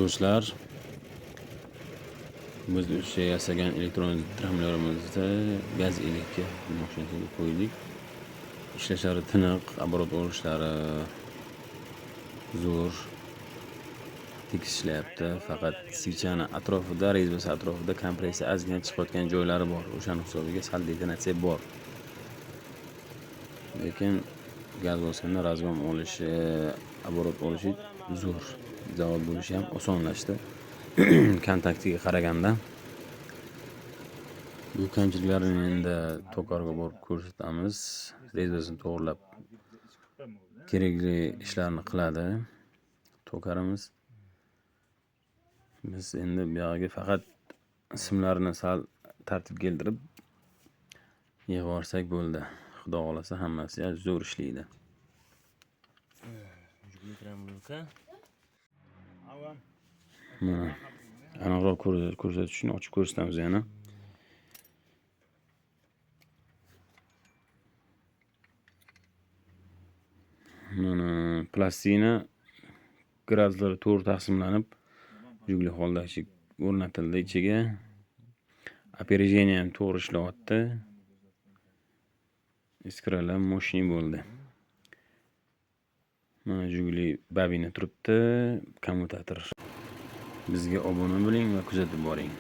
Do'stlar, biz o'sha yasagan elektron tramvaylarimizda gaz elektr mashinasiga qo'ydik. Ishlashlari tiniq, оборот olishlari zo'r, tekis ishlayapti. Faqat svichani atrofida, rezbasi atrofida kompressiya ozgina chiqayotgan joylari bor. O'shaning hisobiga sal detonatsiya bor. Lekin gaz bosganda razgom olishi, оборот olishi zo'r. Zavod bo'lishi ham osonlashdi. Kontaktiga qaraganda bu kamchiliklarini endi to'korga borib ko'rsatamiz. Rezbasini to'g'rilab kerakli ishlarni qiladi to'karimiz. Biz endi bu yerga faqat simlarini sal tartib keltirib yig'ib bo'ldi. Xudo xolasa hammasi zo'r ishlaydi. Mana aniqroq ko'rsatish uchun ochib ko'rsatamiz yana. Mana plastina graduslar to'g'ri taqsimlanib, jugli holda o'rnatildi ichiga. Опережение ham to'g'ri ishlayapti. Iskralar moshni bo'ldi. Mana jugli babina turibdi, kommutator. Bizga obuna bo'ling va kuzatib boring.